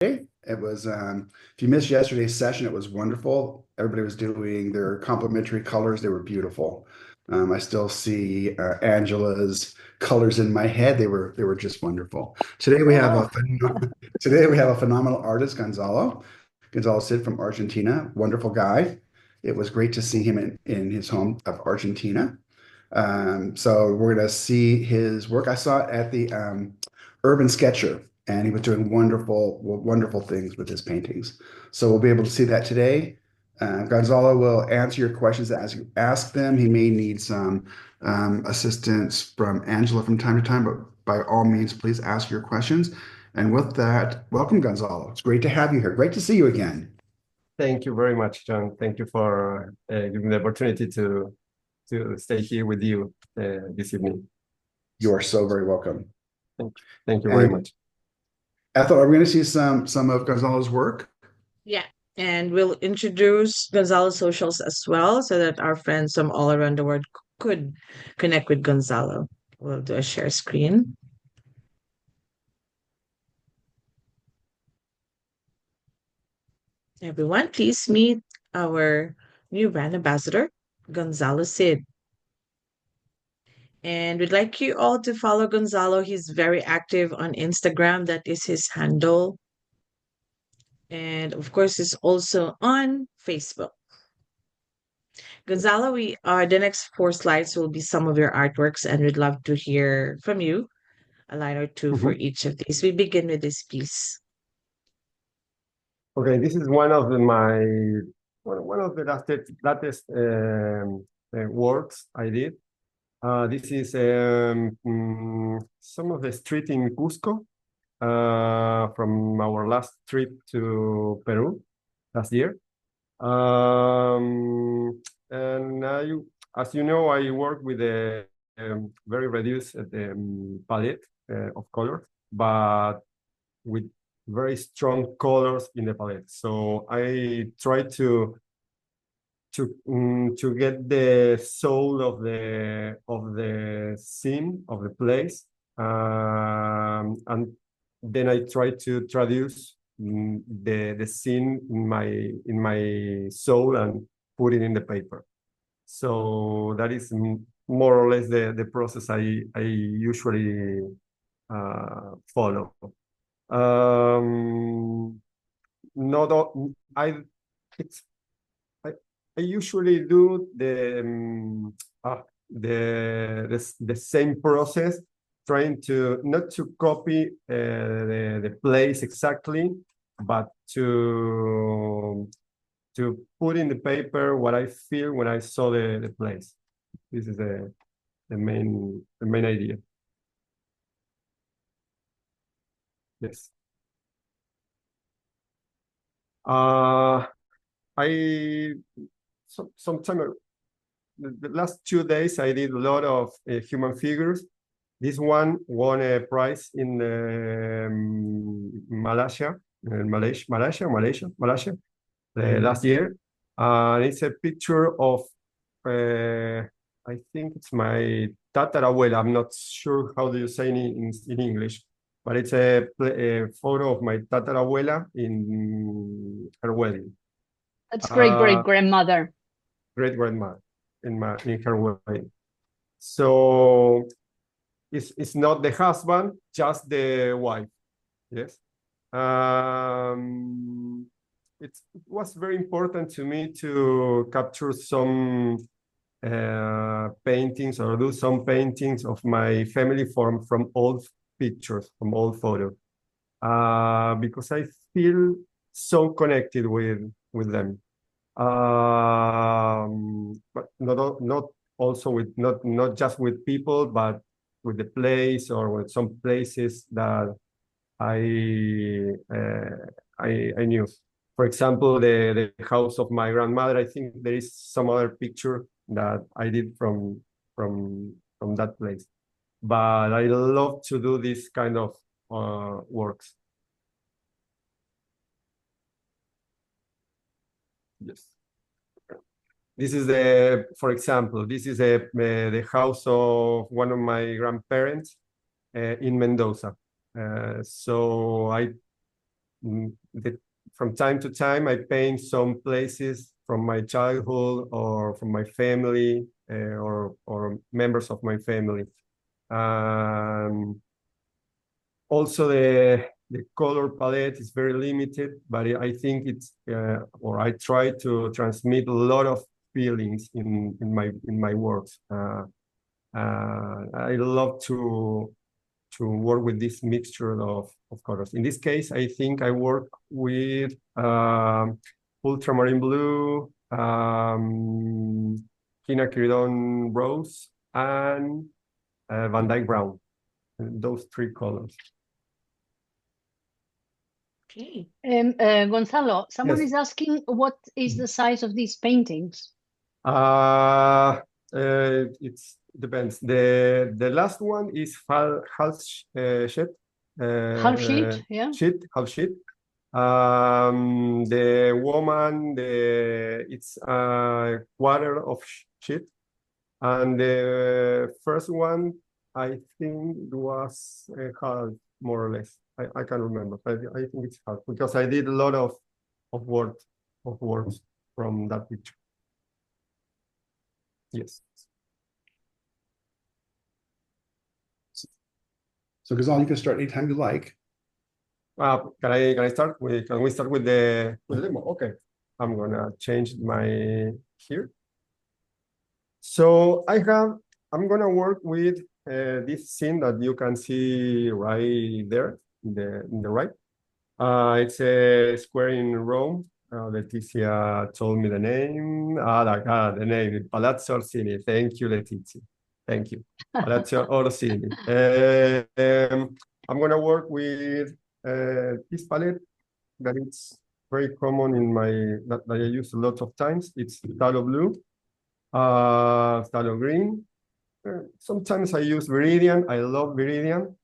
It was, if you missed yesterday's session, it was wonderful. Everybody was doing their complementary colors. They were beautiful. I still see Angela's colors in my head. They were just wonderful. Oh, Today we have a phenomenal artist, Gonzalo. Gonzalo Cid from Argentina. Wonderful guy. It was great to see him in his home of Argentina. So we're going to see his work. I saw it at the Urban Sketcher, and he was doing wonderful things with his paintings. So we'll be able to see that today. Gonzalo will answer your questions as you ask them. He may need some assistance from Angela from time to time, but by all means, please ask your questions. And with that, welcome, Gonzalo. It's great to have you here. Great to see you again. thank you very much, John. Thank you for giving the opportunity to stay here with you this evening. You are so very welcome. Thank you very And much. Ethel, are we going to see some of Gonzalo's work? Yeah. And we'll introduce Gonzalo socials as well so that our friends from all around the world could connect with Gonzalo. We'll do a share screen. Everyone, please meet our new brand ambassador, Gonzalo Cid. And we'd like you all to follow Gonzalo. He's very active on Instagram. That is his handle. And of course, he's also on Facebook. Gonzalo, the next four slides will be some of your artworks, and we'd love to hear from you, a line or two for Mhm. each of these. We begin with this piece. Okay, this is one of one of the latest works I did. This is some of the street in Cusco from our last trip to Peru last year. And as you know, I work with a very reduced palette of colors, but with very strong colors in the palette. So I try to get the soul of the scene of the place, and then I try to traduce the scene in my soul and put it in the paper. So that is more or less the process I usually follow. Not all, I it's I, I usually do the same process, trying to not to copy the place exactly, but to put in the paper what I feel when I saw the place. This is the main idea. Yes. Uh, I sometime the last 2 days I did a lot of human figures. This one won a prize in Malaysia last year. It's a picture of, I think it's my tatarabuela. I'm not sure how do you say in English, but it's a photo of my tatarabuela in her wedding. That's great great Uh, grandmother. Great grandma in her wedding. So it's not the husband, just the wife. Yes. It was very important to me to capture some paintings or do some paintings of my family from old pictures, from old photos, because I feel so connected with them. But not also with not just with people, but with the place or with some places that I I knew. For example, the house of my grandmother. I think there is some other picture that I did from that place. But I love to do this kind of works. Yes. This is for example, this is the house of one of my grandparents in Mendoza. So from time to time, I paint some places from my childhood or from my family or members of my family. Also, the color palette is very limited, but I think it's or I try to transmit a lot of feelings in my works. I love to work with this mixture of colors. In this case, I think I work with ultramarine blue, quinacridone rose, and Van Dyke brown. Those three colors. Okay. Gonzalo, someone Yes. is asking what is the size of these paintings? It depends. The last one is half sheet. Half sheet, yeah. Half sheet. The woman, it's a quarter of sheet, and the first one I think was half, more or less. I can't remember. I think it's half because I did a lot of words from that picture. Yes. So Gonzalo, you can start anytime you like. Can I start with? Can we start with the demo? Okay, I'm gonna change my here. So I'm gonna work with this scene that you can see right there in the right. It's a square in Rome. Letizia told me the name. The name, Palazzo Orsini. Thank you, Letizia. Thank you, Palazzo Orsini. I'm gonna work with this palette that it's very common in that I use a lot of times. It's phthalo blue, phthalo green. Sometimes I use Viridian. I love Viridian.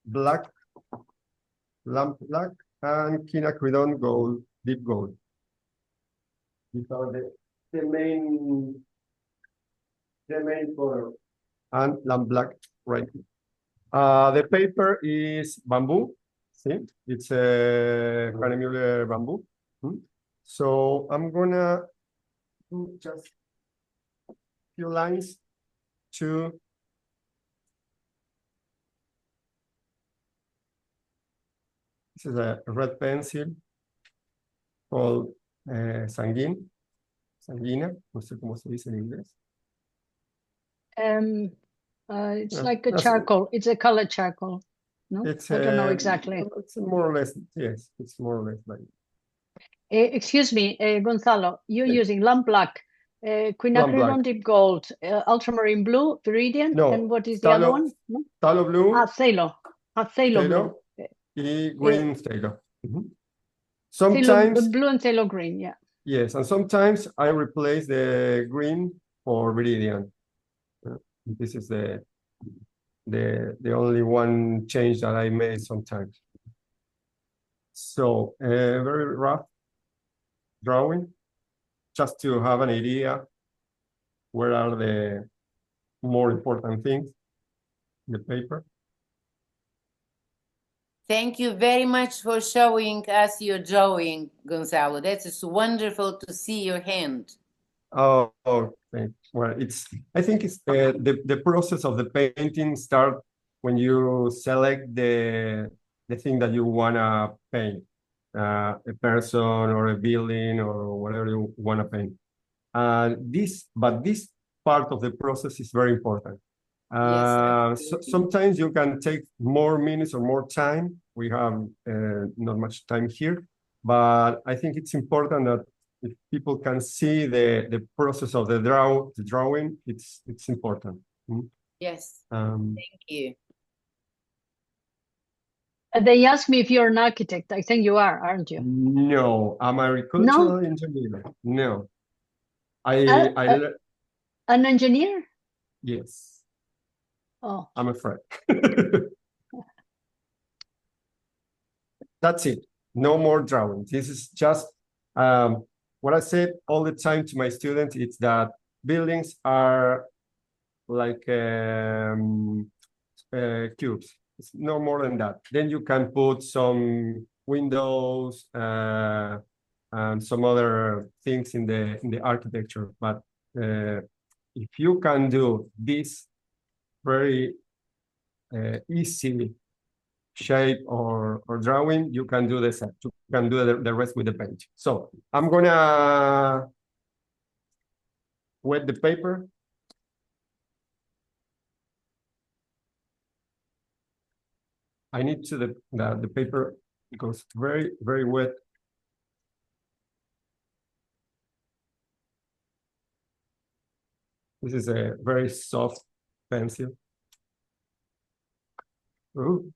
Black, lamp black, and quinacridone gold, deep gold. These are the main color. And lamp black right here. The paper is bamboo. See, it's a Hahnemuller bamboo. So I'm gonna do just a few lines to this is a red pencil called sanguina, no sé cómo se dice en inglés. It's like a charcoal. It's a colored charcoal. No, I don't know exactly. It's more or less, yes, it's more or less like. Excuse me, Gonzalo, you're using lamp black, quinacridone deep gold, ultramarine blue, viridian, No, and what is the other one? No? Phthalo blue. Phthalo blue. Y green phthalo. Sometimes blue and phthalo green, yeah. Yes, and sometimes I replace the green for viridian. This is the only one change that I made sometimes. So very rough drawing, just to have an idea where are the more important things in the paper. Thank you very much for showing us your drawing, Gonzalo. That's wonderful to see your hand. Oh, okay. Well, I think it's the process of the painting start when you select the thing that you wanna paint, a person or a building or whatever you wanna paint. This part of the process is very important. So sometimes you can take more minutes or more time. We have not much time here, but I think it's important that if people can see the process of the drawing, it's important. Yes, thank you. They asked me if you're an architect. I think you are, aren't you? No, I'm an agricultural engineer. No, an engineer? Yes. Oh, I'm afraid. That's it. No more drawing. This is just what I said all the time to my students. It's that buildings are like cubes. It's no more than that. Then you can put some windows and some other things in the architecture. But if you can do this very easy shape or drawing, you can do the set. You can do the rest with the paint. So I'm gonna wet the paper. I need to the paper goes very, very wet. This is a very soft pencil. Ooh.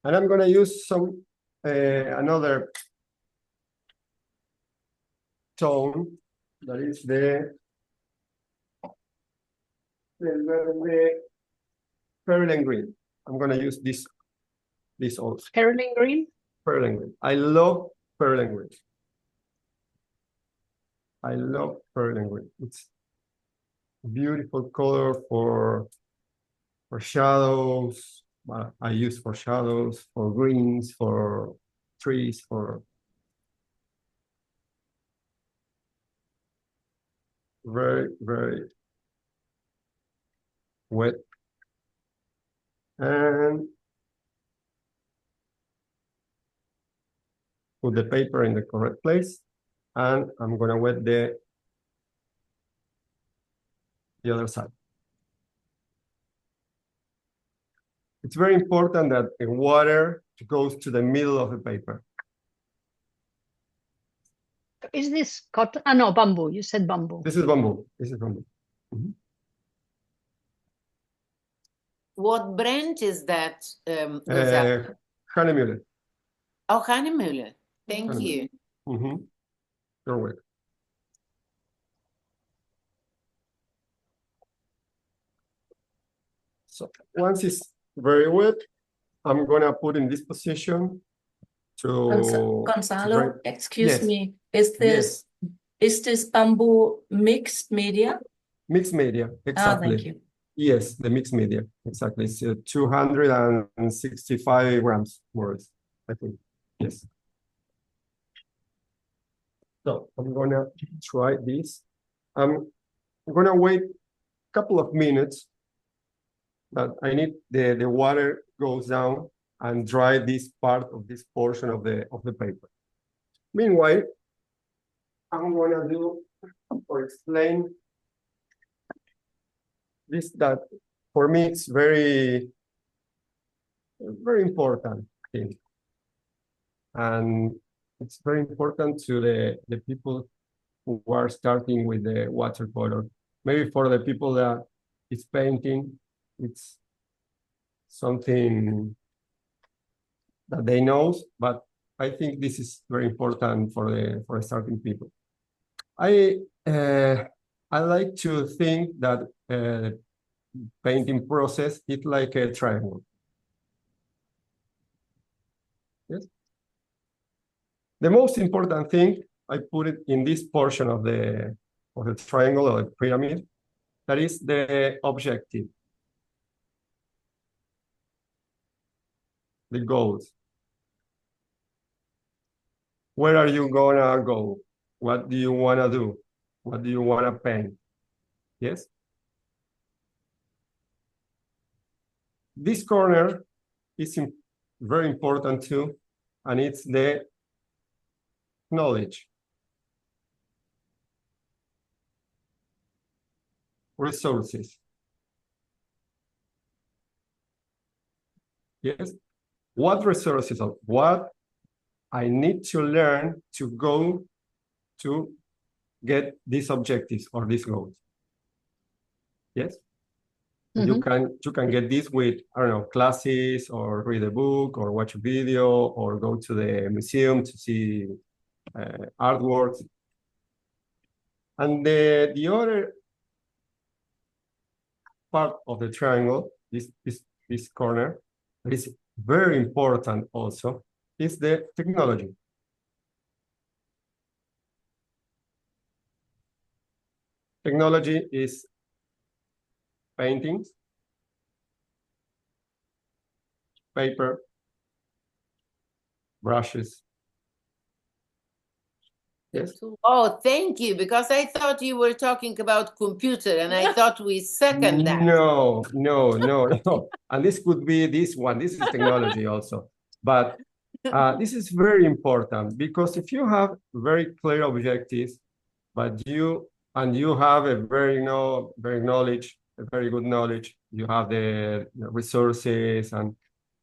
And I'm gonna use some another tone that is the pearl green. I'm gonna use this also. Caroline Green? Pearl green. I love pearl green. I love pearl green. It's a beautiful color for shadows. I use for shadows, for greens, for trees, for very, very wet. And put the paper in the correct place. And I'm gonna wet the other side. It's very important that the water goes to the middle of the paper. Is this cotton? Ah, no, bamboo. You said bamboo. This is bamboo. This is bamboo. Mm-hmm. What branch is that? Hahnemuhle. Oh, Hahnemuhle. Thank you. Mm-hmm. You're welcome. So once it's very wet, I'm gonna put in this position to Gonzalo, excuse Yes. me. Is this bamboo mixed media? Mixed media, exactly. Thank you. Yes, the mixed media, exactly. It's 265 grams, more or less, I think. Yes. So I'm gonna try this. I'm gonna wait a couple of minutes, but I need the water goes down and dry this part of this portion of the paper. Meanwhile, I'm gonna do or explain this that for me it's very, very important thing. And it's very important to the people who are starting with the watercolor. Maybe for the people that is painting, it's something that they know, but I think this is very important for the starting people. I like to think that painting process is like a triangle. Yes. The most important thing, I put it in this portion of the triangle or the pyramid, that is the objective, the goals. Where are you gonna go? What do you wanna do? What do you wanna paint? Yes? This corner is very important too, and it's the knowledge. Resources. Yes? What resources are what I need to learn to go to get these objectives or these goals? Yes? Mm-hmm. You can get this with, I don't know, classes or read a book or watch a video or go to the museum to see artworks. And the other part of the triangle, this corner, that is very important also, is the technology. technology is paintings, paper, brushes. Yes. Oh, thank you, because I thought you were talking about computer, and I thought we second that. No. And this could be this one. This is technology also. But this is very important, because if you have very clear objectives, but you have a very good knowledge, you have the resources,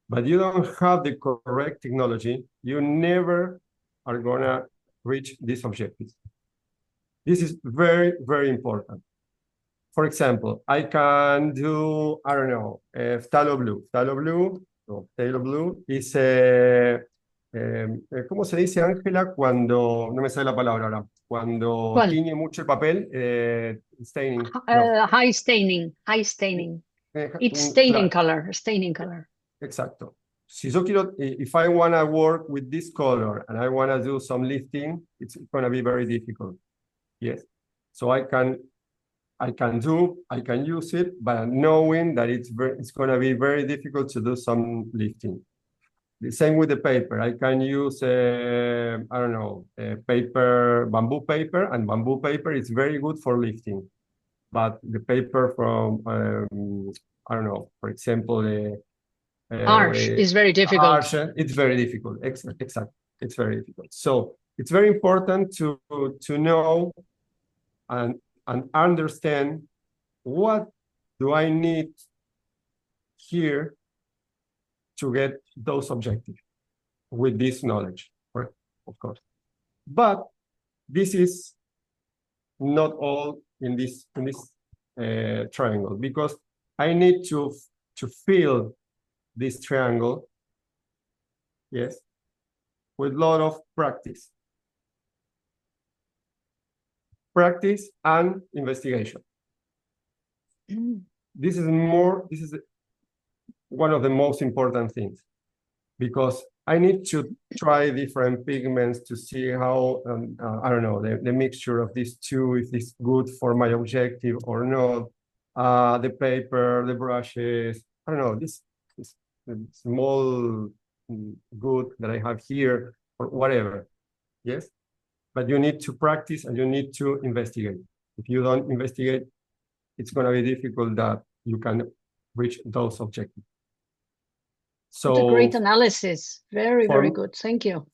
but you don't have the correct technology, you never are gonna reach these objectives. This is very, very important. For example, I can do, I don't know, phthalo blue. Phthalo blue is ¿cómo se dice, Ángela? Cuando, no me sale la palabra ahora, cuando ¿Cuál? tiñe mucho el papel, staining. High staining. It's staining color. Exacto. Si yo quiero, if I want to work with this color and I want to do some lifting, it's going to be very difficult. Yes. So I can use it, but knowing that it's going to be very difficult to do some lifting. The same with the paper. I can use, I don't know, bamboo paper, and bamboo paper is very good for lifting. But the paper from, I don't know, for example, Arch is very difficult. Arch, it's very difficult. Exactly. It's very difficult. So it's very important to know and understand what do I need here to get those objectives with this knowledge, of course. But this is not all in this triangle, because I need to fill this triangle, yes, with a lot of practice. Practice and investigation. This is one of the most important things, because I need to try different pigments to see how, I don't know, the mixture of these two, if it's good for my objective or not. The paper, the brushes, I don't know, this small good that I have here, or whatever, yes? But you need to practice and you need to investigate. If you don't investigate, it's going to be difficult that you can reach those objectives. So it's a great analysis. Very good. Thank you.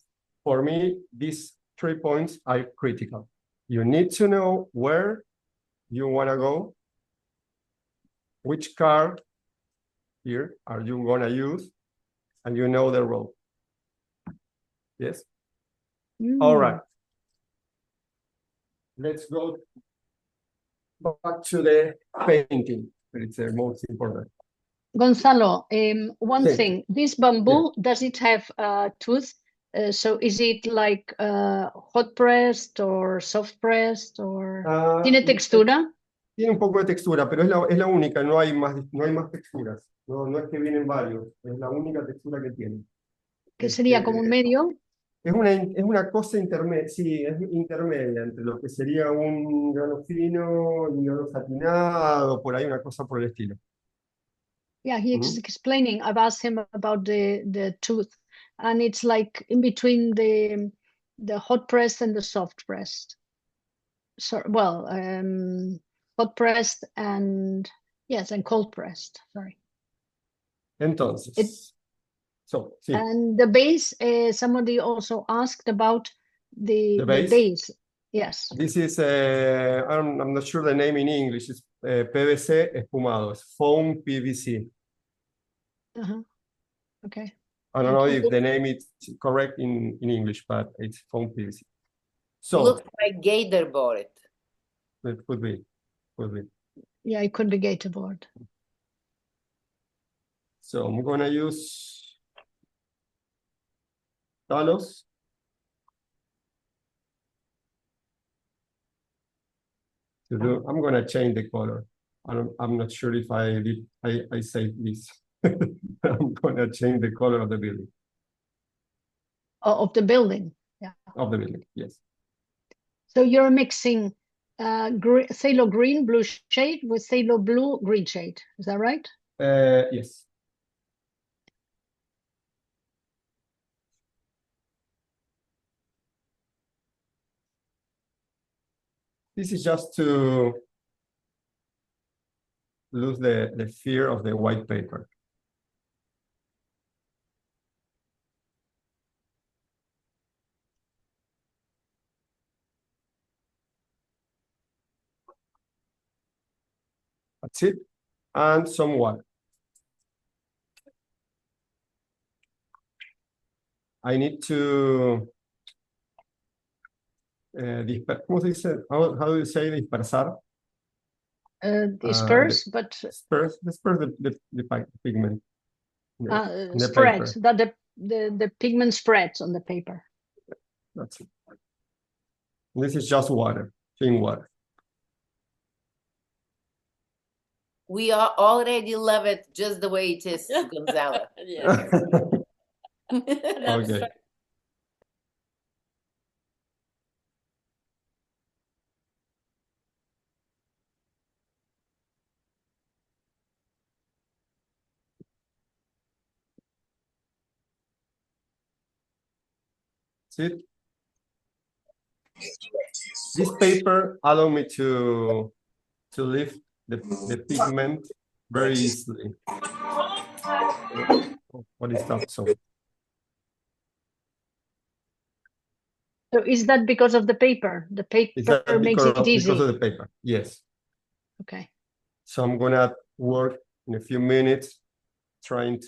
For me, these 3 points are critical. You need to know where you want to go, which car here are you going to use, and you know the road. Yes? All right. Let's go back to the painting. It's the most important. Gonzalo, one thing, this bamboo, does it have a tooth? So is it like hot pressed or soft pressed, or ¿tiene textura? Tiene un poco de textura, pero es la única, no hay más texturas. No es que vienen varios, es la única textura que tiene. ¿Qué sería como un medio? Es una cosa intermedia, sí, es intermedia entre lo que sería un grano fino y grano satinado, por ahí una cosa por el estilo. Yeah, he's explaining. I've asked him about the tooth, and it's like in between the hot pressed and the soft pressed. So, well, hot pressed and yes, and cold pressed. Sorry. Entonces, sí. And the base, somebody also asked about the base. Yes. This is, I'm not sure the name in English, it's PVC espumado, it's foam PVC. Okay. I don't know if the name is correct in English, but it's foam PVC. So looks like gator board. It could be. Yeah, it could be gator board. So I'm gonna use talos. I'm gonna change the color. I'm not sure if I saved this. I'm gonna change the color of the building. Of the building, yeah. Of the building, yes. So you're mixing phthalo green blue shade with phthalo blue green shade. Is that right? Yes. This is just to lose the fear of the white paper. That's it. And some water. I need to ¿cómo se dice? How do you say dispersar? Disperse, but disperse the pigment. The spread paper. that the pigment spreads on the paper. That's it. This is just water, clean water. We are already love it just the way it is, Gonzalo. Okay. See it? This paper allow me to lift the pigment very easily. What is that song? So is that because of the paper? The Is that paper makes it easy. because of the paper? Yes. Okay. So I'm gonna work in a few minutes I'm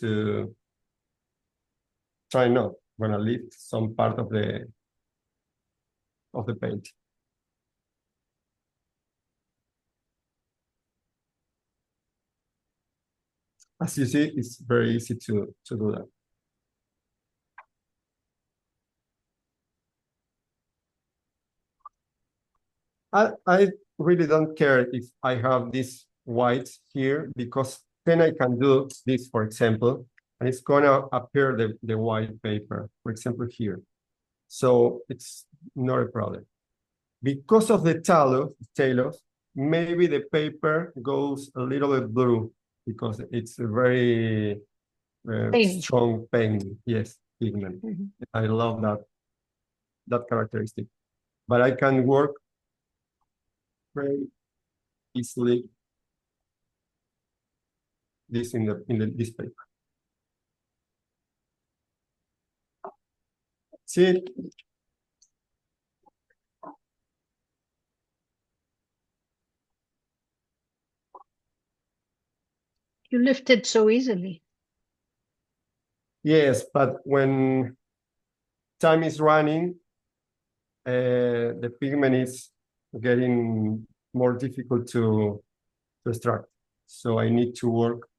gonna lift some part of the paint. As you see, it's very easy to do that. I really don't care if I have this white here, because then I can do this, for example, and it's gonna appear the white paper, for example, here. So it's not a problem. Because of the talos, maybe the paper goes a little bit blue because it's a very strong paint. Yes, pigment. Mm-hmm. I love that characteristic. But I can work very easily this in this paper. See it? You lift it so easily. Yes, but when time is running, the pigment is getting more difficult to extract. So I need to work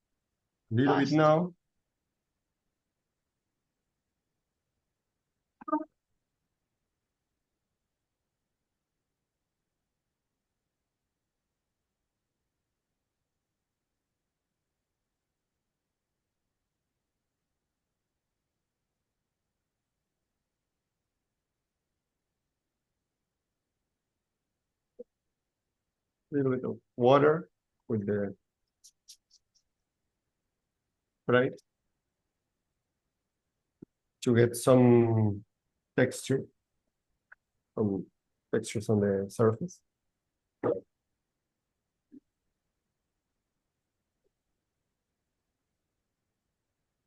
a little bit now. Little bit of water with the spray to get some texture, some textures on the surface.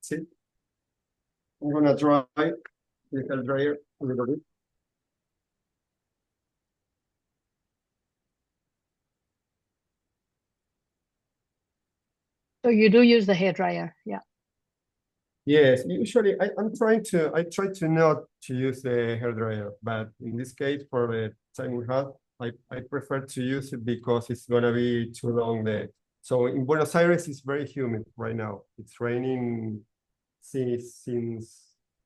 See, I'm gonna dry the hair dryer a little bit. So you do use the hairdryer, yeah. Yes, usually I try to not to use the hair dryer, but in this case, for the time we have, I prefer to use it because it's gonna be too long there. So in Buenos Aires, it's very humid right now. It's raining since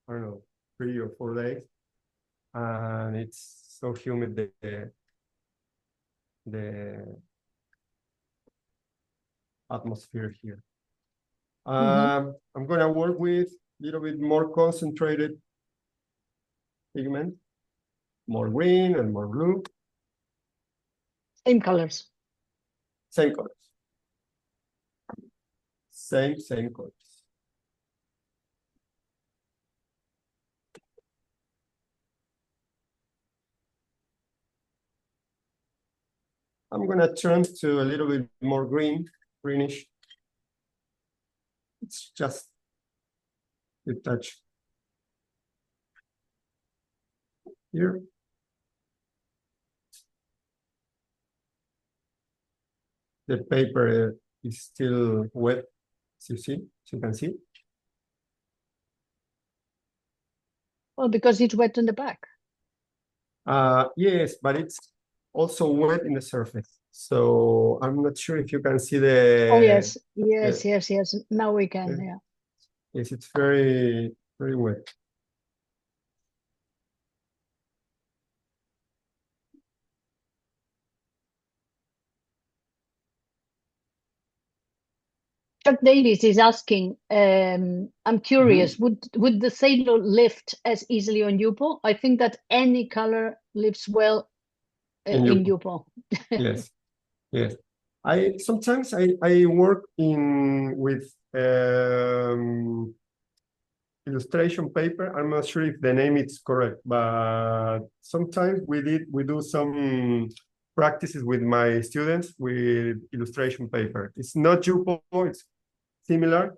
I don't know, 3 or 4 days, and it's so humid the atmosphere here. I'm gonna work with a little bit more concentrated pigment, more green and more blue. Same colors. Same colors. Same colors. I'm gonna turn to a little bit more greenish. It's just a touch here. The paper is still wet, as you can see. Well, because it's wet on the back. Yes, but it's also wet in the surface. So I'm not sure if you can see the. Oh yes, yes. Now we can. Yeah. Yes, it's very wet. Chuck Davis is asking, I'm curious, would the Salo lift as easily on Yupo? I think that any color lifts well in Yupo. Yes. I sometimes I work with illustration paper. I'm not sure if the name is correct, but sometimes we do some practices with my students with illustration paper. It's not Yupo, it's similar.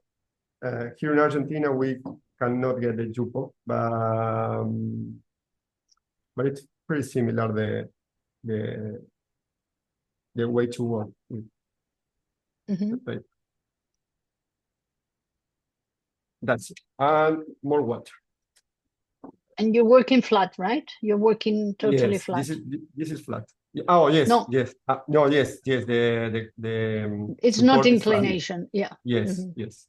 Here in Argentina, we cannot get the Yupo, but it's pretty similar the way to work with the paper. That's it. And more water. And you're working flat, right? You're working totally Yes, flat. This is flat. Oh yes, No. yes. No, yes. The it's support not is flat. inclination. Yeah. Yes, yes.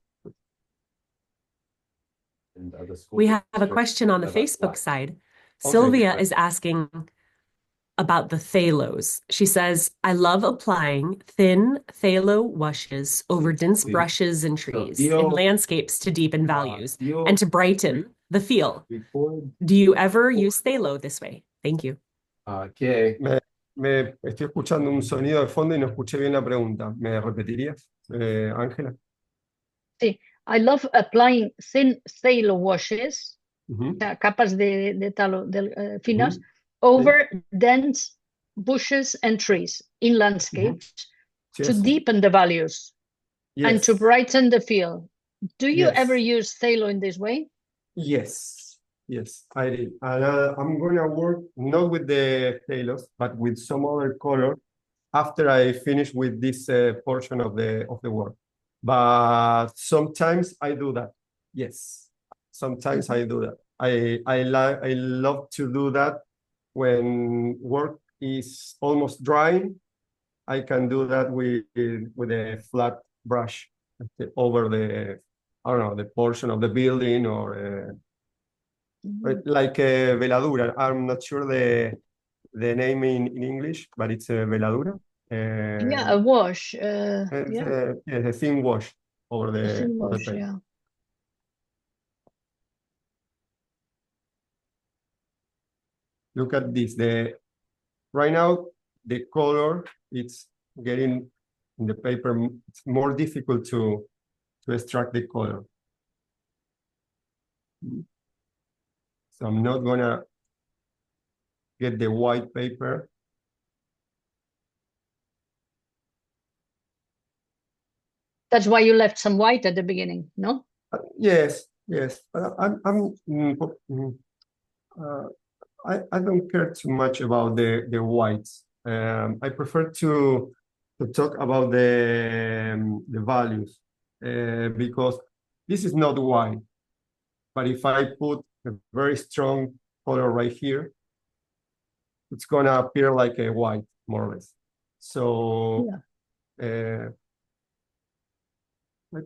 We have a question on the Facebook side. Sylvia is asking about the phthalos. She says, I love applying thin phthalo washes over dense brushes and trees in landscapes to deepen values and to brighten the feel. Do you ever use phthalo this way? Thank you. Me estoy escuchando un sonido de fondo y no escuché bien la pregunta. ¿Me repetirías, Ángela? Sí, I love applying thin phthalo washes, capas de talo finas, over dense bushes and trees in landscapes to deepen the values and to brighten the feel. Do you ever use phthalo in this way? Yes, I did. And I'm gonna work not with the phthalos, but with some other color after I finish with this portion of the work. But sometimes I do that. Yes, sometimes I do that. I love to do that when work is almost drying. I can do that with a flat brush over the, I don't know, the portion of the building or like a veladura. I'm not sure the name in English, but it's a veladura. Yeah, a wash. A thin wash over the paper. Yeah. Look at this. Right now the color it's getting in the paper. It's more difficult to extract the color. So I'm not gonna get the white paper. That's why you left some white at the beginning, no? Yes. I don't care too much about the whites. I prefer to talk about the values because this is not white. But if I put a very strong color right here, it's gonna appear like a white, more or less. So I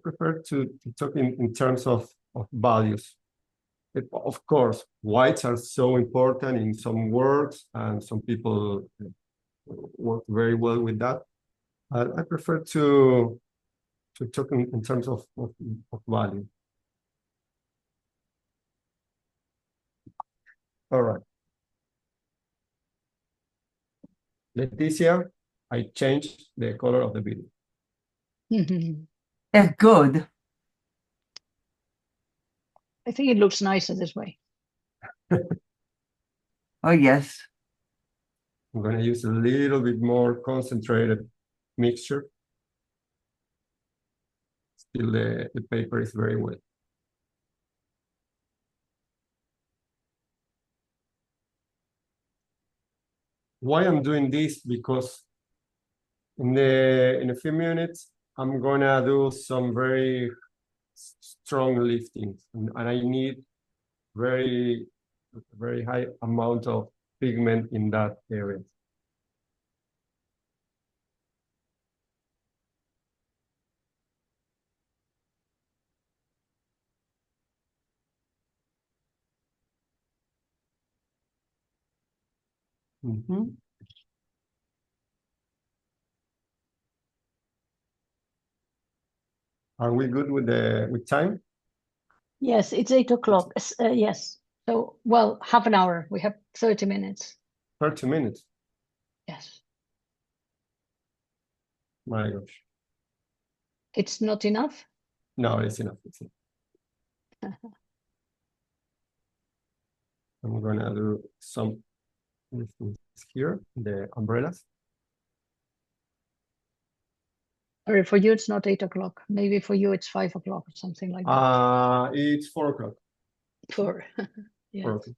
prefer to talk in terms of values. Of course, whites are so important in some works, and some people work very well with that. I prefer to talk in terms of value. All right. Leticia, I changed the color of the video. That's good. I think it looks nicer this way. Oh, yes. I'm going to use a little bit more concentrated mixture. Still, the paper is very wet. Why I'm doing this? Because in a few minutes, I'm gonna do some very strong lifting, and I need very high amount of pigment in that area. Are we good with time? Yes, it's 8 o'clock. Yes. So, well, half an hour. We have 30 minutes. 30 minutes. Yes. My gosh. It's not enough? No, it's enough. It's enough. I'm gonna do some things here, the umbrellas. Or for you, it's not 8 o'clock. Maybe for you, it's 5 o'clock or something like that. It's 4 o'clock. 4. Yeah. 4 o'clock.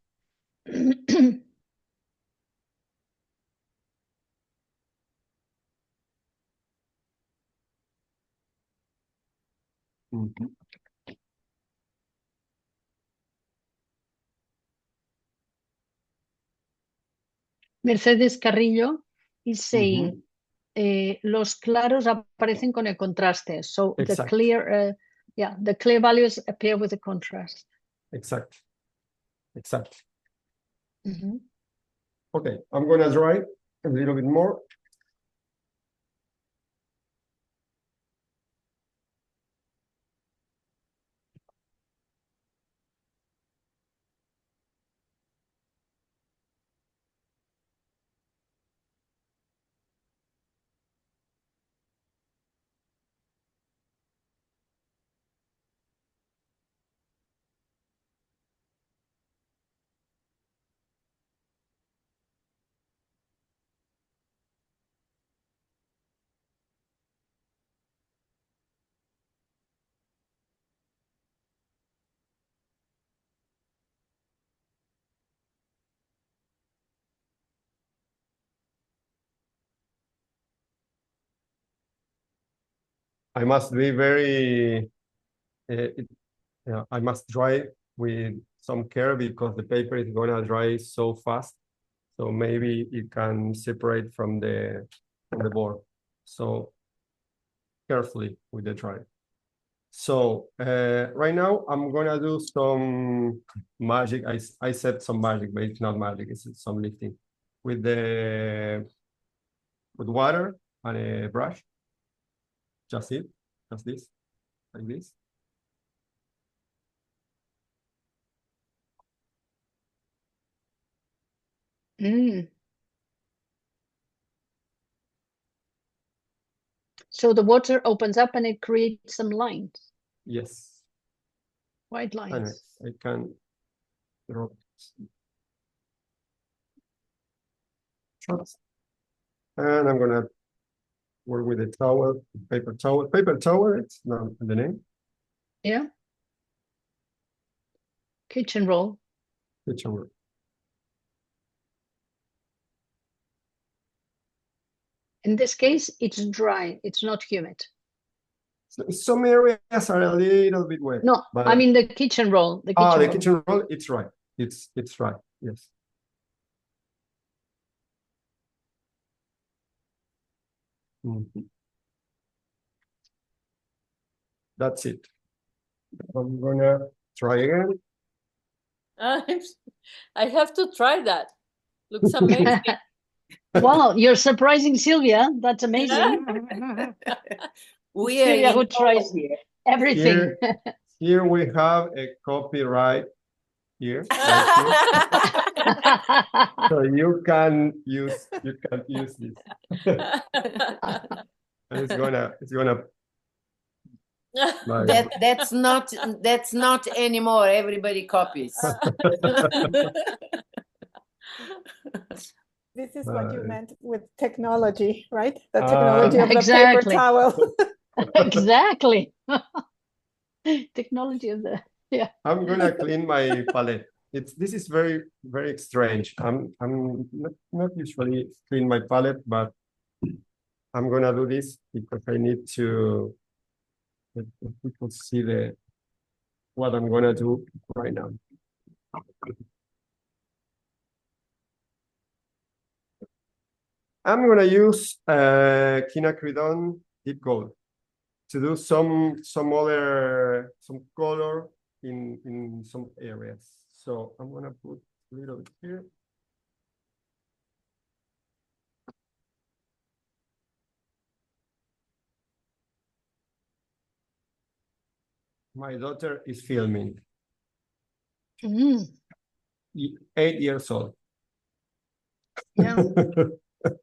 Mercedes Carrillo is saying, los claros aparecen con el contraste. So the clear, the clear values appear with the contrast. Exactly. Okay, I'm gonna dry a little bit more. I must be very, I must dry with some care because the paper is gonna dry so fast. So maybe it can separate from the board. So carefully with the dry. So right now I'm gonna do some magic. I said some magic, but it's not magic. It's some lifting with water and a brush. Just this, like this. So the water opens up and it creates some lines. Yes. White lines. And I can drop. And I'm gonna work with a towel, paper towel. Paper towel, it's not the name. Yeah. Kitchen roll. Kitchen roll. In this case, it's dry. It's not humid. So some areas are a little bit wet. No, but I mean the kitchen roll. The kitchen roll. It's right. It's right. Yes. That's it. I'm gonna try again. I have to try that. Looks amazing. Wow, you're surprising Sylvia. That's amazing. We are Sylvia who tries everything. Here we have a copyright here, right here. So you can use this. And it's gonna like, That's not anymore. Everybody copies. This is what you meant with technology, right? The Ah. technology of the paper Exactly. towel. Exactly. Technology of the, yeah. I'm gonna clean my palette. This is very, very strange. I'm not usually clean my palette, but I'm gonna do this because I need to let people see what I'm gonna do right now. I'm gonna use quinacridone deep gold to do some color in some areas. So I'm gonna put a little bit here. My daughter is filming. Mm, 8 years old. yeah.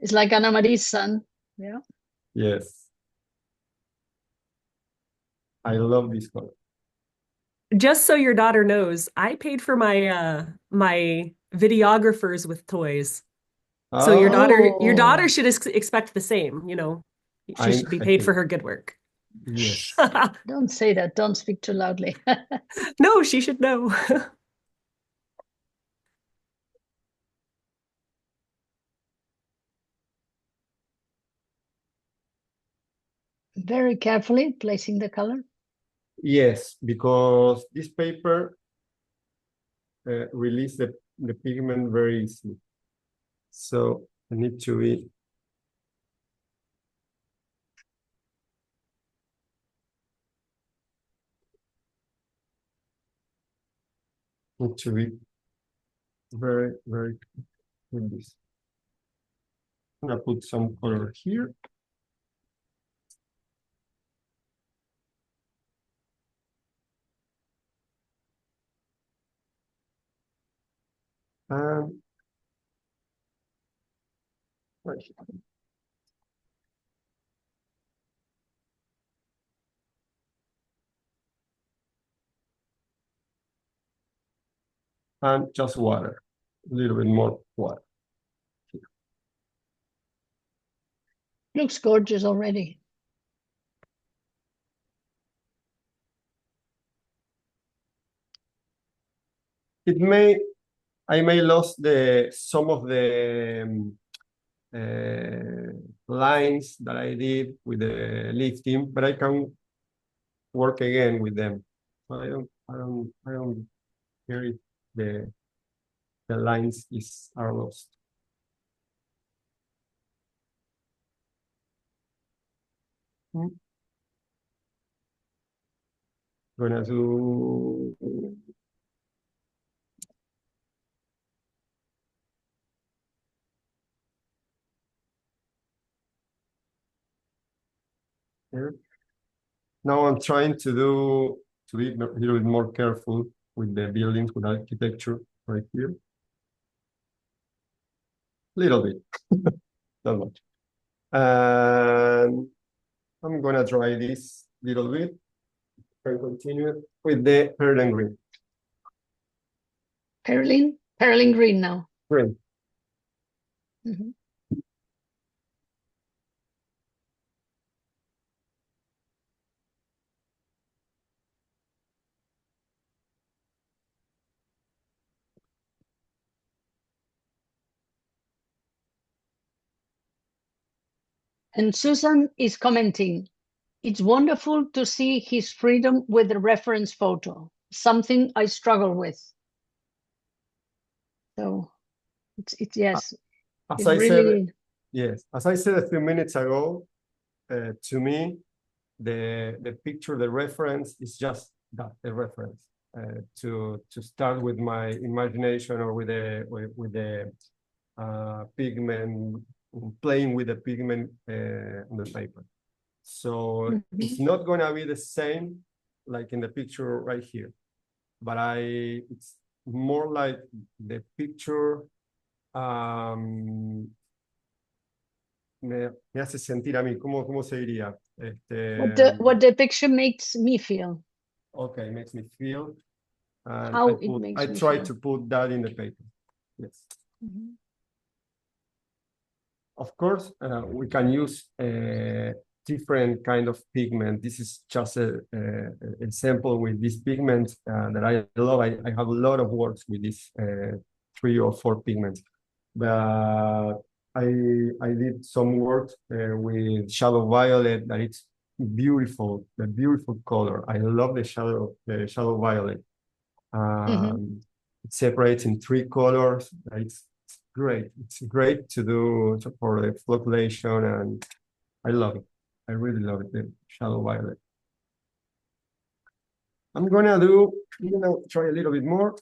It's like Anna Marie's son. Yeah. Yes. I love this color. Just so your daughter knows, I paid for my videographers with toys. So your daughter should expect the same, you know. She should be paid for her good work. Yes. Don't say that. Don't speak too loudly. No, she should know. Very carefully placing the color. Yes, because this paper release the pigment very easily. So I need to be very, very with this. I'm gonna put some color here. And right here. And just water, a little bit more water. Looks gorgeous already. I may lose some of the lines that I did with the lifting, but I can work again with them. So I don't care if the lines are lost. Gonna do here. Now I'm trying to be a little bit more careful with the buildings, with architecture right here. Little bit, not much. And I'm gonna try this little bit and continue with the perlin green. Perlin green now. Green. Mhm. And Susan is commenting, it's wonderful to see his freedom with the reference photo, something I struggle with. So it's yes, As it's I really... said, yes, as I said a few minutes ago, to me, the picture, the reference is just that, the reference. To start with my imagination or with the pigment, playing with the pigment on the paper. So it's not gonna be the same like in the picture right here, but it's more like the picture me hace sentir a mí. ¿Cómo se diría? What the picture makes me feel. Okay, makes me feel. And How it makes I me try feel. to put that in the paper. Yes. Mhm. Of course, we can use different kind of pigment. This is just a example with this pigment that I love. I have a lot of works with these 3 or 4 pigments, but I did some work with shadow violet that it's beautiful, the beautiful color. I love the shadow violet. It separates in 3 colors. It's great. It's great to do for the flocculation, and I love it. I really love it, the shadow violet. I'm gonna try a little bit more.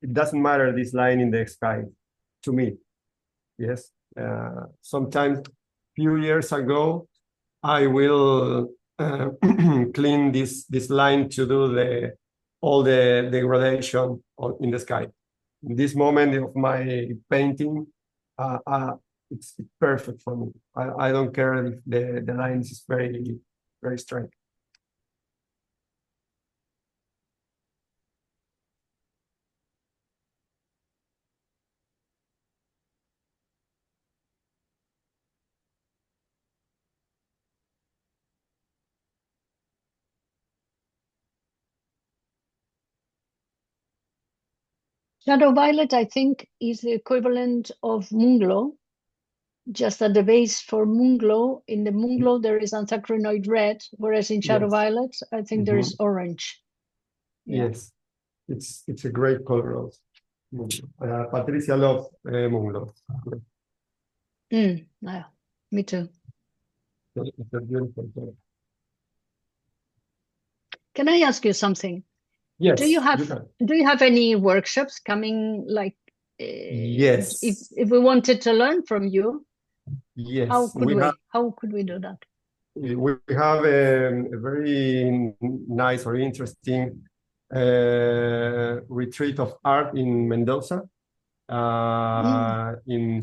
It doesn't matter this line in the sky to me. Yes. Sometimes few years ago, I will clean this line to do all the degradation in the sky. In this moment of my painting, it's perfect for me. I don't care if the lines is very, very straight. Shadow violet, I think, is the equivalent of moonglow. Just that the base for moonglow, in the moonglow there is anthraquinoid red, whereas in shadow Yes. violet, I think there is orange. Yeah. Yes, it's a great color also. Patricia loves moonglow. Yeah, me too. It's a beautiful color. Can I ask you something? Yes, Do you can. have any workshops coming, like Yes. if we wanted to learn from you, Yes, how could we do that? we have a very nice or interesting retreat of art in Mendoza, in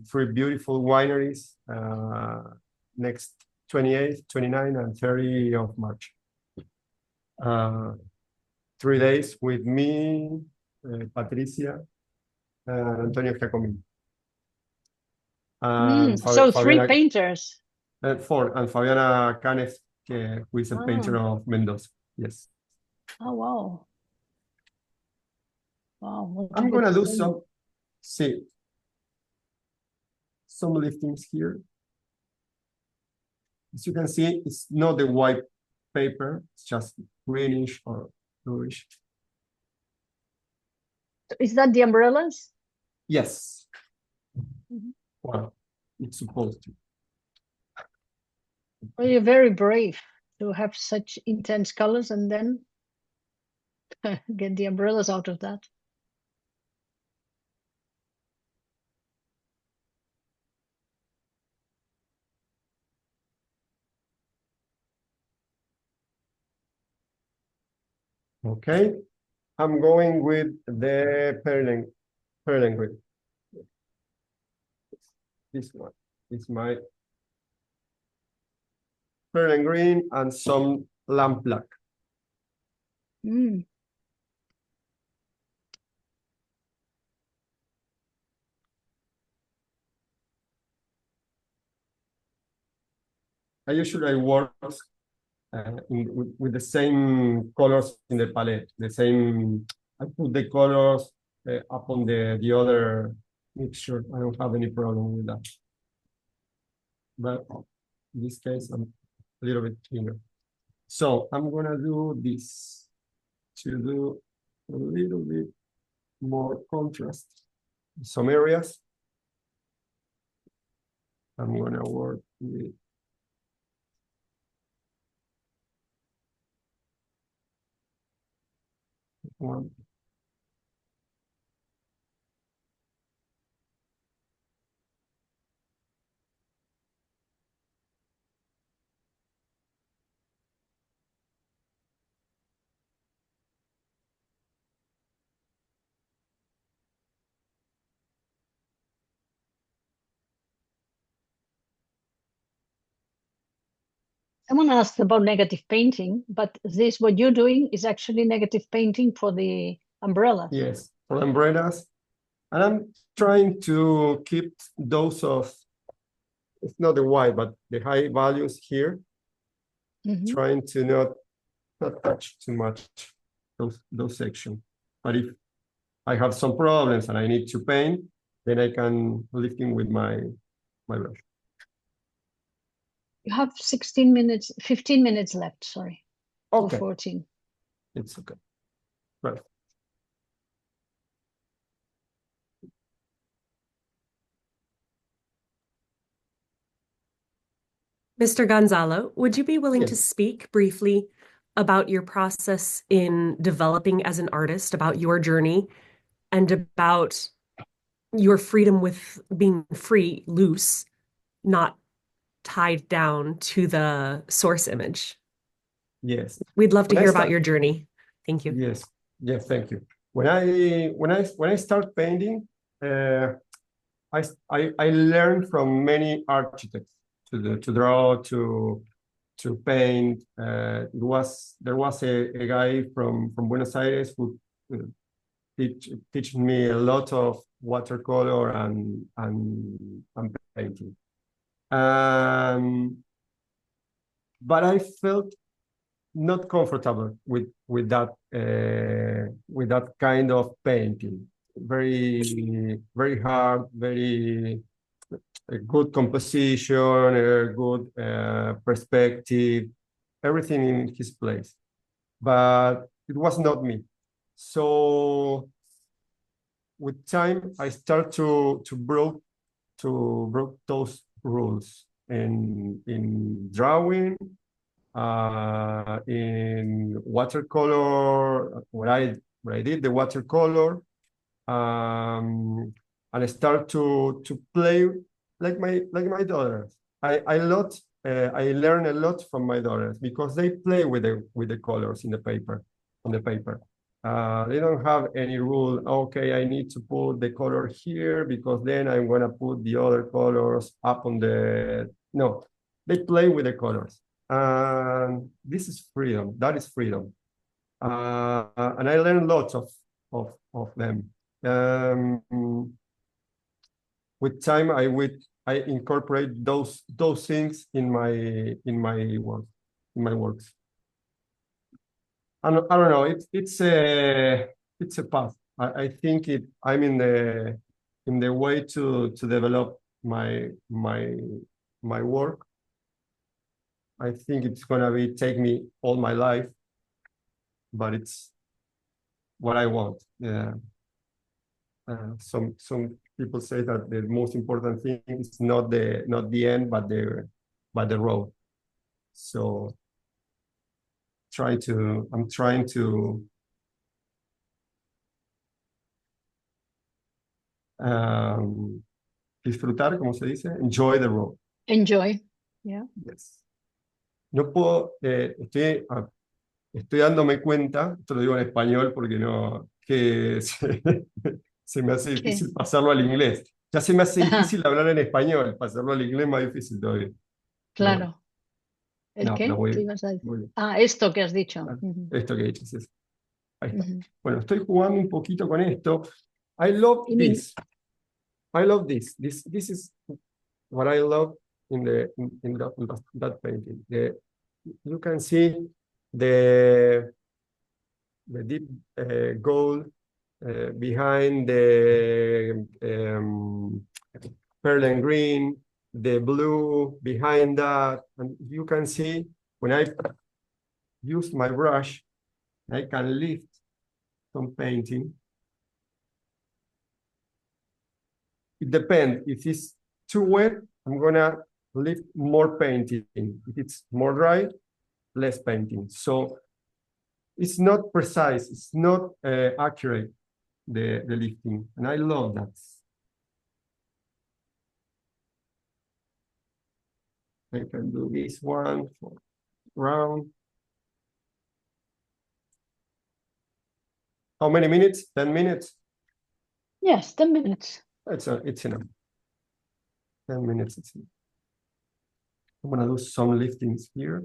3 beautiful wineries, next 28th, 29th, and 30th of March. 3 days with me, Patricia, and Antonio Giacomini. So 3 painters. 4, and Fabiana Canes, who is a painter of Mendoza. Yes. Oh, wow. Wow. I'm gonna do some liftings here. As you can see, it's not the white paper, it's just greenish or bluish. Is that the umbrellas? Yes. Well, it's supposed to. Well, you're very brave to have such intense colors and then get the umbrellas out of that. Okay, I'm going with the Perlen green. This one is my Perlen green and some lamp black. I usually work with the same colors in the palette. I put the colors up on the other mixture. I don't have any problem with that. But in this case, I'm a little bit cleaner. So I'm gonna do this to do a little bit more contrast in some areas. I'm gonna work with one. Someone asked about negative painting, but this, what you're doing is actually negative painting for the umbrellas. Yes, for umbrellas. And I'm trying to keep those of, it's not the white, but the high values here, trying to not touch too much those sections. But if I have some problems and I need to paint, then I can lift in with my brush. You have 16 minutes, 15 minutes left, sorry. Okay. Or 14. It's okay. Right. Mr. Gonzalo, would you be willing to Yes. speak briefly about your process in developing as an artist, about your journey, and about your freedom with being free, loose, not tied down to the source image? Yes. We'd love to When I hear about start- your journey. Thank you. Yes. Yes. Thank you. When I start painting, I learned from many architects to draw, to paint. There was a guy from Buenos Aires who teach me a lot of watercolor and painting. But I felt not comfortable with that kind of painting. Very hard, very a good composition, a good perspective, everything in his place. But it was not me. So with time, I start to broke those rules in drawing, in watercolor, where I did the watercolor, and I start to play like my daughters. I learn a lot from my daughters because they play with the colors in the paper, on the paper. They don't have any rule. Okay, I need to put the color here because then I'm gonna put the other colors up on the. No, they play with the colors. And this is freedom. That is freedom. And I learned lots of them. With time, I incorporate those things in my works. I don't know. It's a path. I think I'm in the way to develop my work. I think it's gonna take me all my life, but it's what I want. Yeah. Some people say that the most important thing is not the end, but the road. So I'm trying to disfrutar, ¿cómo se dice? Enjoy the road. Enjoy. Yeah. Yes. No puedo, estoy dándome cuenta, esto lo digo en español porque no, que se me hace difícil pasarlo al inglés. Ya se me hace difícil hablar en español, pasarlo al inglés más difícil todavía. Claro. ¿El qué? voy, ¿Qué ibas a decir? voy. Esto que has dicho. Esto que he dicho, sí. Ahí está. Bueno, estoy jugando un poquito con esto. I love this. I love this. This is what I love in that painting. You can see the deep gold behind the pearl and green, the blue behind that, and you can see when I use my brush, I can lift some painting. It depends. If it's too wet, I'm gonna lift more painting. If it's more dry, less painting. So it's not precise, it's not accurate, the lifting, and I love that. I can do this one for round. How many minutes? 10 minutes? Yes, 10 minutes. It's enough. 10 minutes, it's enough. I'm gonna do some liftings here.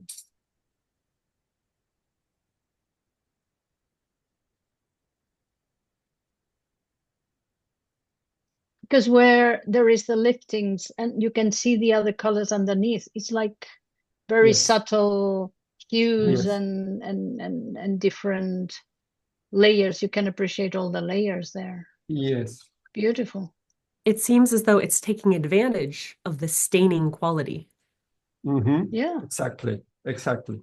Because where there is the liftings and you can see the other colors underneath, it's like very subtle hues and different layers. You can appreciate all the layers there. Yes. Beautiful. It seems as though it's taking advantage of the staining quality. Mm-hmm. Yeah. Exactly. Exactly.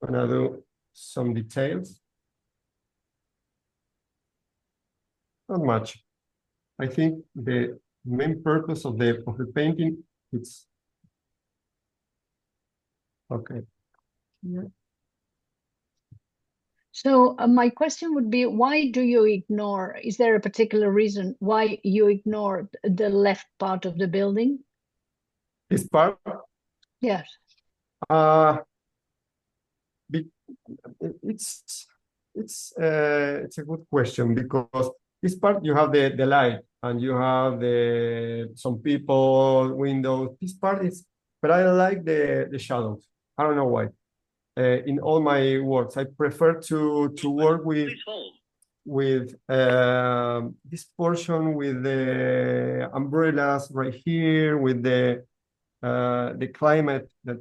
I'm gonna do some details. Not much. I think the main purpose of the painting is okay. Yeah. So my question would be, why do you ignore, is there a particular reason why you ignore the left part of the building? This part? Yes. It's a good question, because this part you have the light and you have some people, windows. This part is, but I like the shadows. I don't know why. In all my works, I prefer to work with this portion, with the umbrellas right here, with the climate that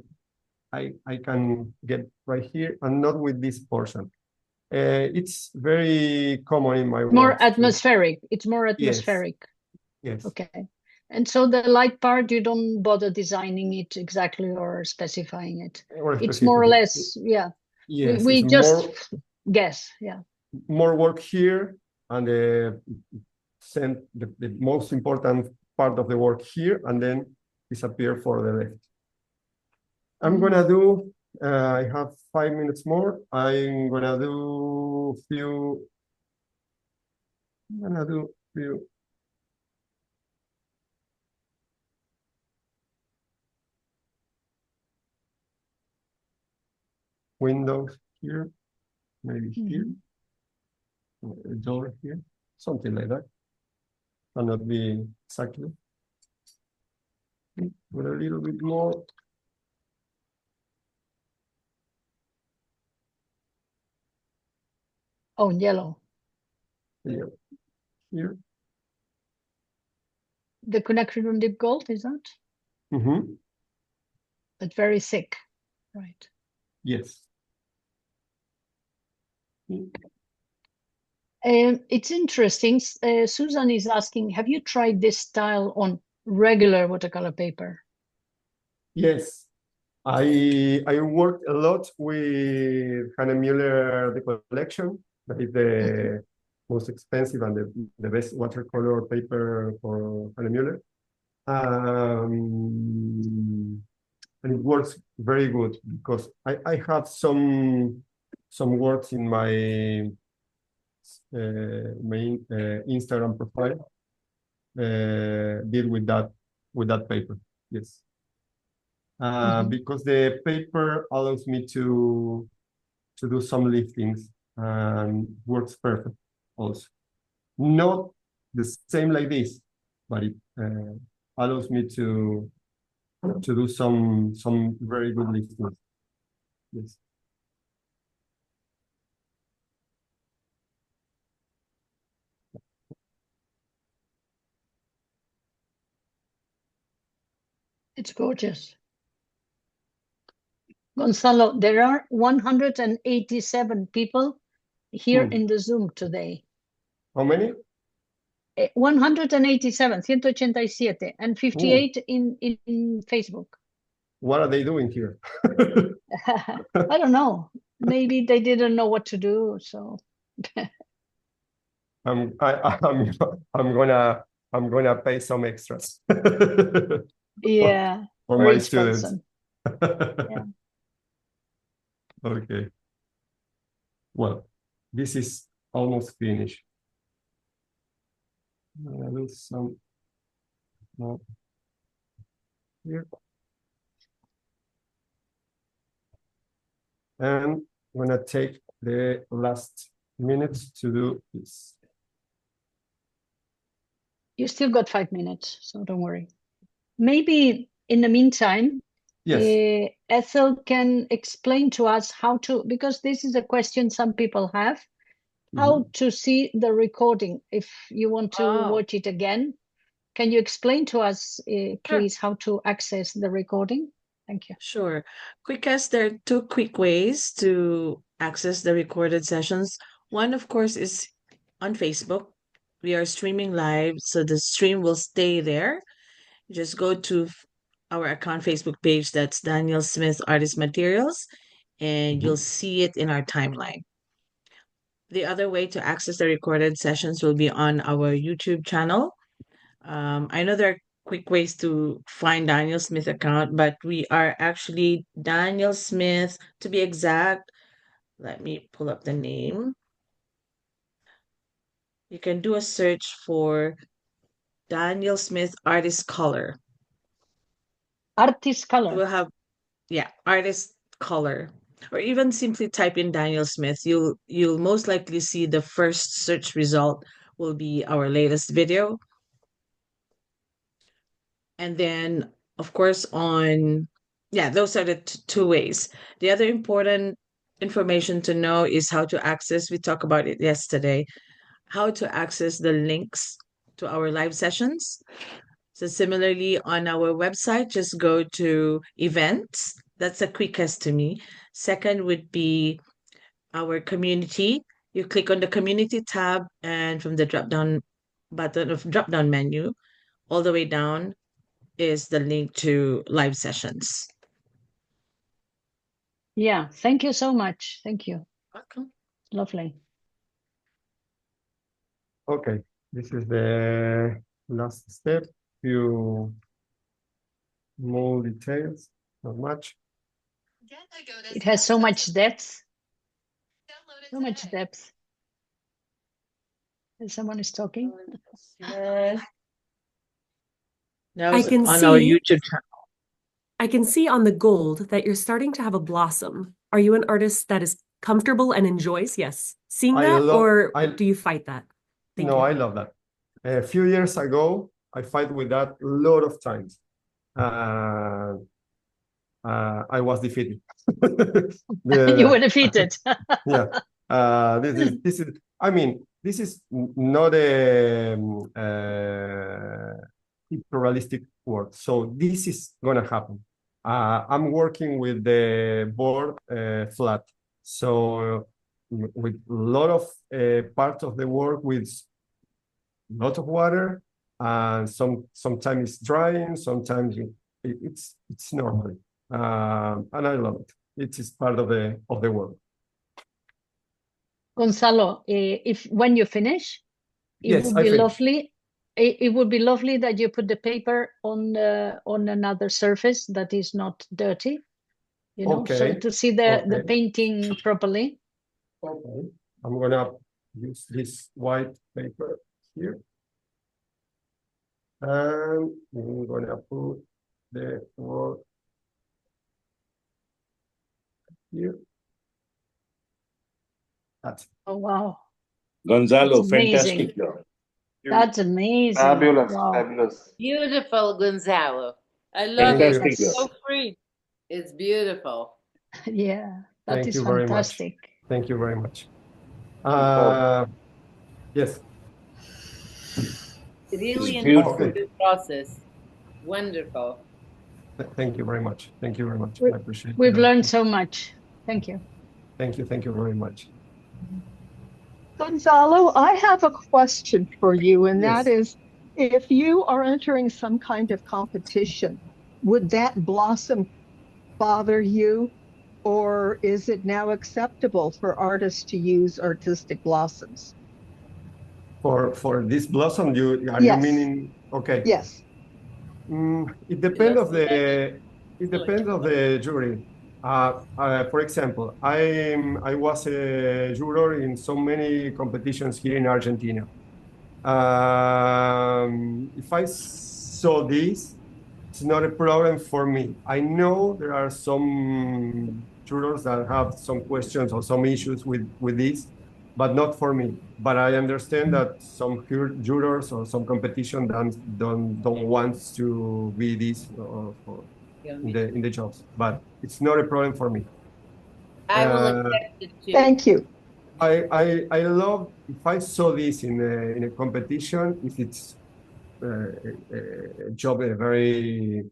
I can get right here, and not with this portion. It's very common in my More works. atmospheric. It's more atmospheric. Yes. Okay. And so the light part, you don't bother designing it exactly or specifying it. It's more or less, yeah. Yes, we it's just more, guess, yeah. more work here, and the most important part of the work here, and then disappear for the left. I'm gonna do, I have 5 minutes more. I'm gonna do few windows here, maybe here, a door here, something like that. Cannot be exactly. But a little bit more. Oh, yellow. Here. Here. The connection on deep gold, is that? Mm-hmm. But very thick, right? Yes. It's interesting. Susan is asking, have you tried this style on regular watercolor paper? Yes. I worked a lot with Hahnemuller, the collection. That is the most expensive and the best watercolor paper for Hahnemuller. And it works very good, because I have some works in my main Instagram profile deal with that paper. Yes. Because the paper allows me to do some liftings and works perfect also. Not the same like this, but it allows me to do some very good liftings. Yes. It's gorgeous. Gonzalo, there are 187 people here in the Zoom today. How many? 187, 187, and 58 in Facebook. What are they doing here? I don't know. Maybe they didn't know what to do, so. I'm gonna pay some extras Yeah, for for my each students. person. Yeah. Okay. Well, this is almost finished. I'm gonna do some more here. And I'm gonna take the last minutes to do this. You still got 5 minutes, so don't worry. Maybe in the meantime, Yes. Ethel can explain to us how to, because this is a question some people have, how to see the recording. If you want to watch it again, can you explain to us, please, how to access the recording? Thank you. Sure. Quickest, there are two quick ways to access the recorded sessions. One, of course, is on Facebook. We are streaming live, so the stream will stay there. Just go to our account Facebook page, that's Daniel Smith Artist Materials, and you'll see it in our timeline. The other way to access the recorded sessions will be on our YouTube channel. I know there are quick ways to find Daniel Smith account, but we are actually Daniel Smith, to be exact. Let me pull up the name. You can do a search for Daniel Smith Artist Color. Artist Color. We'll have, yeah, Artist Color. Or even simply type in Daniel Smith. You'll most likely see the first search result will be our latest video. And then, of course, those are the two ways. The other important information to know is how to access, we talked about it yesterday, how to access the links to our live sessions. So similarly on our website, just go to events. That's the quickest to me. Second would be our community. You click on the community tab, and from the drop-down menu, all the way down is the link to live sessions. Yeah, thank you so much. Thank you. Welcome. Lovely. Okay, this is the last step. Few more details, not much. It has so much depth. So much depth. And someone is talking. Now I it's can on our see YouTube channel. I can see on the gold that you're starting to have a blossom. Are you an artist that is comfortable and enjoys, seeing that, or do you fight that? No, I love that. A few years ago, I fight with that a lot of times. I was defeated. You were defeated. Yeah. This is. I mean, this is not a realistic work. So this is gonna happen. I'm working with the board flat. So with a lot of part of the work with a lot of water, and sometimes it's drying, sometimes it's normal, and I love it. It is part of the work. Gonzalo, if when you finish, it would be lovely. It would be lovely that you put the paper on another surface that is not dirty, you know, so to see the painting properly. Okay, I'm gonna use this white paper here, and I'm gonna put the work here. That's it. Oh wow, Gonzalo, fantastic job. That's amazing. Fabulous, wow. fabulous. Beautiful, Gonzalo. I love it. Fantastic It's job. so free. It's beautiful. Yeah, that Thank is you very much. fantastic. Thank you very much. Yes. Really It's interesting process. Wonderful. Thank you very much. Thank you very much. I appreciate it. We've learned so much. Thank you. Thank you. Thank you very much. Gonzalo, I have a question for you, and Yes. that is, if you are entering some kind of competition, would that blossom bother you, or is it now acceptable for artists to use artistic blossoms? For this blossom, are you Yes. meaning? Okay. Yes. It depends of the jury. For example, I was a juror in so many competitions here in Argentina. If I saw this, it's not a problem for me. I know there are some jurors that have some questions or some issues with this, but not for me. But I understand that some jurors or some competition don't want to be this in the jobs. But it's not a problem for me. I will accept it too. Thank you. I love if I saw this in a competition, if it's a job very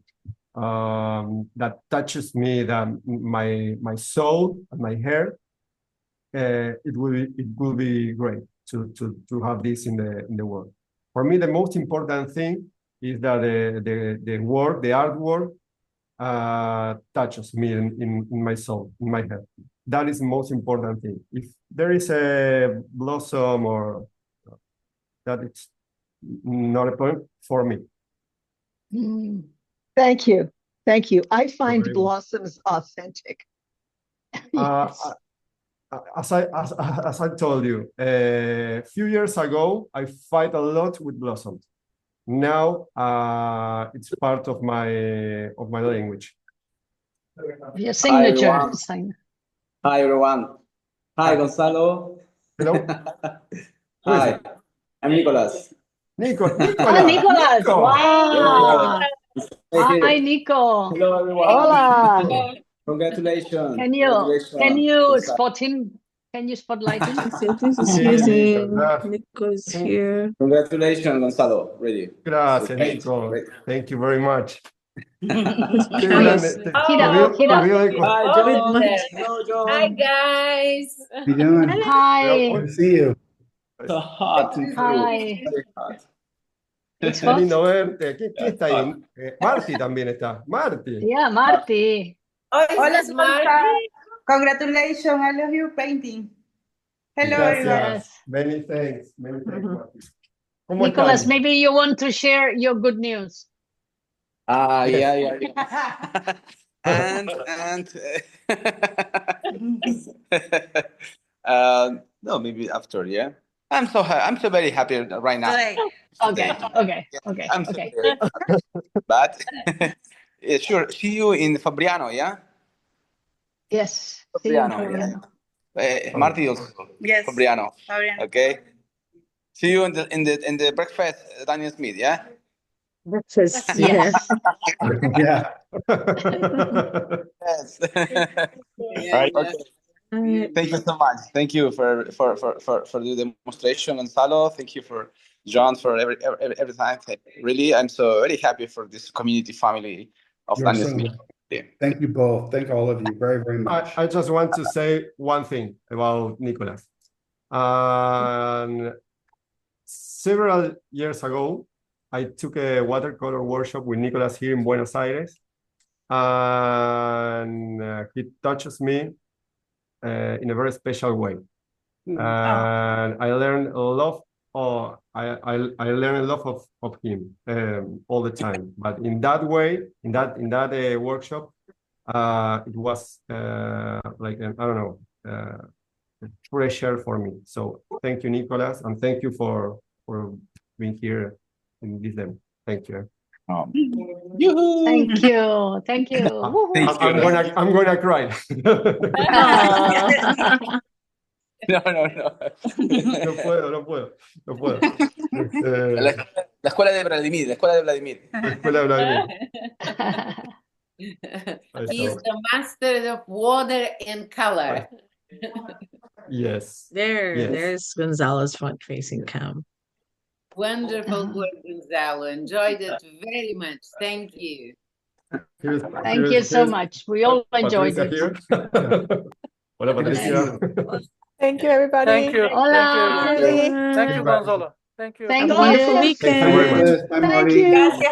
that touches me, that my soul and my hair, it will be great to have this in the world. For me, the most important thing is that the work, the artwork, touches me in my soul, in my head. That is the most important thing. If there is a blossom or that, it's not a problem for me. Thank you. Thank you. I find blossoms authentic. Yes. As I told you, a few years ago, I fight a lot with blossoms. Now it's part of my language. Your signature. Hi everyone. Hi Gonzalo. Hello. Hi. I'm Nicolas. Nicolas. Nicolas. Wow. Yeah. Hi, Nico. Hello everyone. Hola. Congratulations. Can you spot him? Can you spotlight him? This is using Nico's here. Congratulations, Gonzalo. Really. Gracias, Nico. Thank you very much. Hi, guys. How you doing? Hi. Good to see you. So hot in Peru. Hi. Very hot. Qué lindo verte. ¿Quién está ahí? Marty también está. Marty. Yeah, Marty. Hola, Marty. Congratulations. I love your painting. Hello, everyone. Yes. Many thanks. Many thanks, Marty. Nicolas, maybe you want to share your good news. Yeah. and no, maybe after, yeah. I'm so very happy right now. Okay. I'm so very happy. But sure, see you in Fabriano, yeah? Yes. Fabriano, yeah. Marty also. Yes. Fabriano. Okay. See you in the breakfast, Daniel Smith, yeah? Breakfast, yes. Yeah. Yes. Yeah. Okay. Thank you so much. Thank you for the demonstration, Gonzalo. Thank you for John for every time. Really, I'm so very happy for this community family of Daniel Smith. Thank you both. Thank all of you very, very much. I just want to say one thing about Nicolas. Several years ago, I took a watercolor workshop with Nicolas here in Buenos Aires, and he touches me in a very special way. And I learned a lot. I learned a lot of him all the time. But in that way, in that workshop, it was like I don't know, a treasure for me. So thank you, Nicolas, and thank you for being here in this day. Thank you. Thank you. Thank you. I'm gonna cry. No. No puedo. La escuela de Vladimir. He's the master of water and color. Yes. There's Gonzalo's front-facing cam. Wonderful work, Gonzalo. Enjoyed it very much. Thank you. Thank you so much. We all enjoyed it. Hola, Patricia. Thank you, everybody. Thank you. Hola. Thank you, Gonzalo. Thank you. Thank Have a wonderful you. weekend. Thank you very much. Bye, Marty. Thank you.